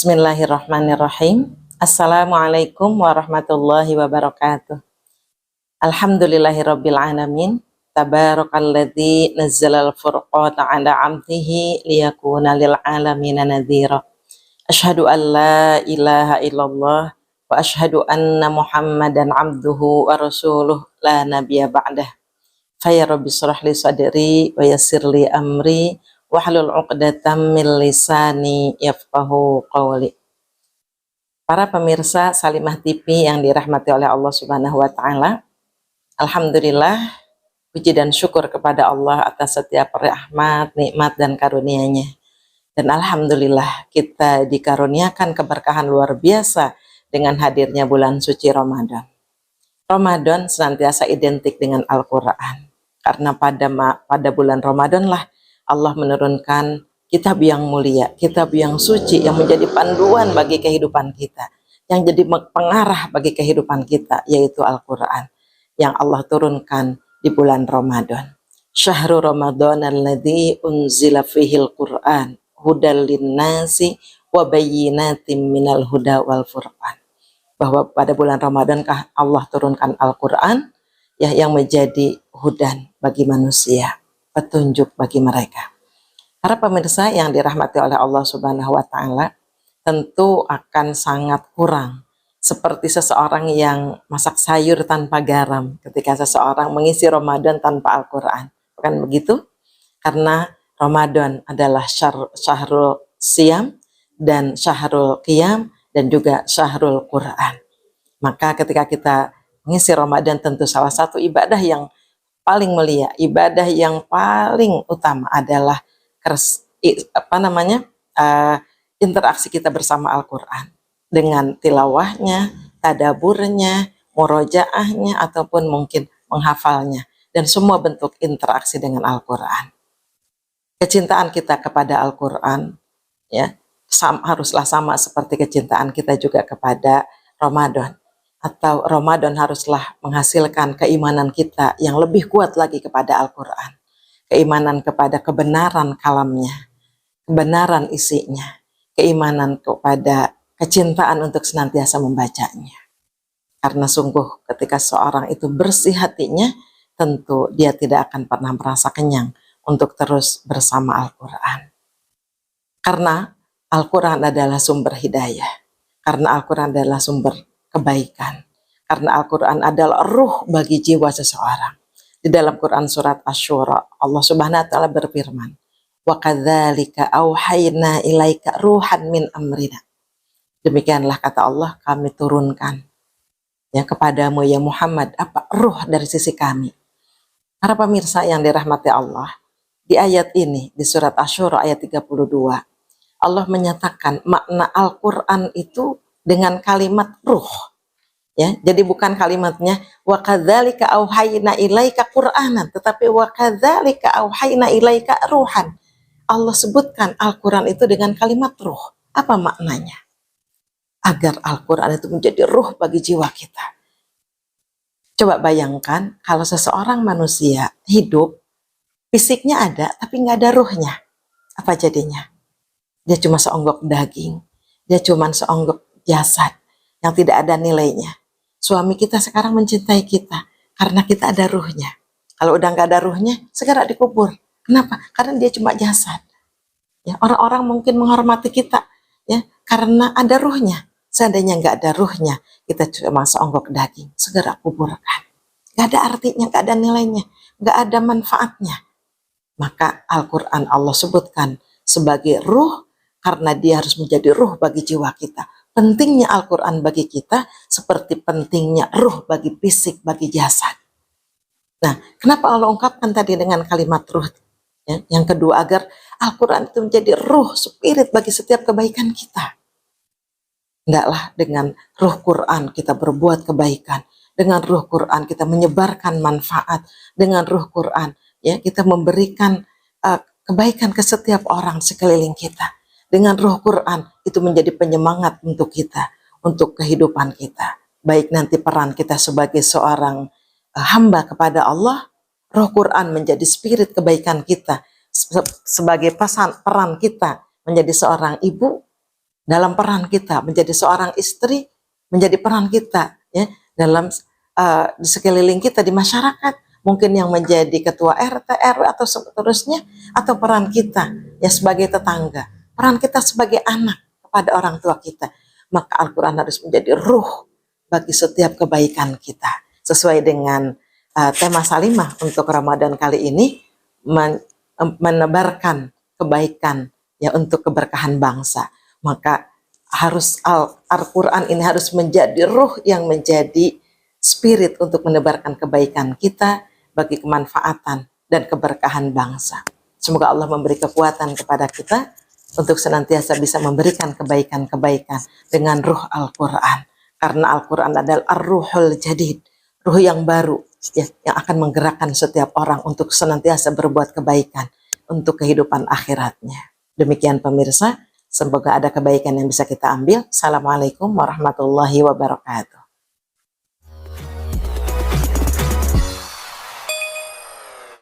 Bismillahirrahmanirrahim. Assalamualaikum warahmatullahi wabarakatuh. Alhamdulillahirabbil alamin. Tabarakalladzi nazzalal furqana 'ala 'abdihi liyakuna lil alamin nadhira. Asyhadu an la ilaha illallah wa asyhadu anna Muhammadan 'abduhu wa rasuluh la nabiyya ba'dah. Fa ya rabbi shrah li sadri wa yassir li amri wahlul 'uqdatam min lisani yafqahu qawli. Para pemirsa Salimah TV yang dirahmati oleh Allah Subhanahu wa taala, alhamdulillah puji dan syukur kepada Allah atas setiap rahmat, nikmat dan karunia-Nya. Dan alhamdulillah kita dikaruniakan keberkahan luar biasa dengan hadirnya bulan suci Ramadan. Ramadan senantiasa identik dengan Al-Qur'an. Karena pada bulan Ramadan lah Allah menurunkan kitab yang mulia, kitab yang suci yang menjadi panduan bagi kehidupan kita, yang jadi pengarah bagi kehidupan kita, yaitu Al-Quran yang Allah turunkan di bulan Ramadan. Syahrul Ramadan alladzi unzila fihil Qur'an hudal linnasi wa bayyinatin minal huda wal furqan. Bahwa pada bulan Ramadan Allah turunkan Al-Quran ya, yang menjadi hudan bagi manusia, petunjuk bagi mereka. Para pemirsa yang dirahmati oleh Allah Subhanahu wa taala, tentu akan sangat kurang seperti seseorang yang masak sayur tanpa garam ketika seseorang mengisi Ramadan tanpa Al-Qur'an. Bukan begitu? Karena Ramadan adalah syahrul siyam dan syahrul qiyam dan juga syahrul Qur'an. Maka ketika kita mengisi Ramadan, tentu salah satu ibadah yang paling mulia, ibadah yang paling utama adalah interaksi kita bersama Al-Quran dengan tilawahnya, tadaburnya, murojaahnya, ataupun mungkin menghafalnya, dan semua bentuk interaksi dengan Al-Quran. Kecintaan kita kepada Al-Quran ya haruslah sama seperti kecintaan kita juga kepada Ramadan. Atau Ramadan haruslah menghasilkan keimanan kita yang lebih kuat lagi kepada Al-Quran. Keimanan kepada kebenaran kalamnya, kebenaran isinya, keimanan kepada kecintaan untuk senantiasa membacanya. Karena sungguh ketika seorang itu bersih hatinya, tentu dia tidak akan pernah merasa kenyang untuk terus bersama Al-Quran. Karena Al-Quran adalah sumber hidayah, karena Al-Quran adalah sumber kebaikan, karena Al-Quran adalah ruh bagi jiwa seseorang. Di dalam Quran surat Asy-Syura, Allah Subhanahu wa taala berfirman, "Wa kadzalika auhayna ilaika ruhan min amrina." Demikianlah kata Allah, kami turunkan ya kepadamu ya Muhammad apa ruh dari sisi kami. Para pemirsa yang dirahmati Allah, di ayat ini di surat Asy-Syura ayat 32, Allah menyatakan makna Al-Quran itu dengan kalimat ruh. Ya, jadi bukan kalimatnya wa kadzalika auhayna ilaika Qur'anan, tetapi wa kadzalika auhayna ilaika ruhan. Allah sebutkan Al-Qur'an itu dengan kalimat ruh. Apa maknanya? Agar Al-Qur'an itu menjadi ruh bagi jiwa kita. Coba bayangkan kalau seseorang manusia hidup, fisiknya ada tapi nggak ada ruhnya. Apa jadinya? Dia cuma seonggok daging, dia cuma seonggok jasad yang tidak ada nilainya. Suami kita sekarang mencintai kita karena kita ada ruhnya. Kalau udah nggak ada ruhnya, segera dikubur. Kenapa? Karena dia cuma jasad. Ya, orang-orang mungkin menghormati kita ya karena ada ruhnya. Seandainya nggak ada ruhnya, kita cuma seonggok daging, segera kuburkan. Nggak ada artinya, nggak ada nilainya, nggak ada manfaatnya. Maka Al-Quran Allah sebutkan sebagai ruh karena dia harus menjadi ruh bagi jiwa kita. Pentingnya Al-Quran bagi kita seperti pentingnya ruh bagi fisik, bagi jasad. Nah, kenapa Allah ungkapkan tadi dengan kalimat ruh? Ya, yang kedua, agar Al-Quran itu menjadi ruh, spirit bagi setiap kebaikan kita. Hendaklah dengan ruh Quran kita berbuat kebaikan. Dengan ruh Quran kita menyebarkan manfaat. Dengan ruh Quran ya kita memberikan kebaikan ke setiap orang sekeliling kita. Dengan ruh Quran itu menjadi penyemangat untuk kita, untuk kehidupan kita. Baik nanti peran kita sebagai seorang hamba kepada Allah, roh Quran menjadi spirit kebaikan kita. Sebagai peran kita menjadi seorang ibu, dalam peran kita menjadi seorang istri, menjadi peran kita ya dalam di sekeliling kita di masyarakat, mungkin yang menjadi ketua RT RW atau seterusnya, atau peran kita ya sebagai tetangga, peran kita sebagai anak kepada orang tua kita. Maka Al-Quran harus menjadi ruh bagi setiap kebaikan kita, sesuai dengan tema Salimah untuk Ramadan kali ini, menebarkan kebaikan ya untuk keberkahan bangsa. Maka harus Al-Quran ini harus menjadi ruh yang menjadi spirit untuk menebarkan kebaikan kita bagi kemanfaatan dan keberkahan bangsa. Semoga Allah memberi kekuatan kepada kita untuk senantiasa bisa memberikan kebaikan-kebaikan dengan ruh Al-Quran. Karena Al-Quran adalah ar-ruhul jadid, ruh yang baru ya, yang akan menggerakkan setiap orang untuk senantiasa berbuat kebaikan untuk kehidupan akhiratnya. Demikian pemirsa, semoga ada kebaikan yang bisa kita ambil. Assalamualaikum warahmatullahi wabarakatuh.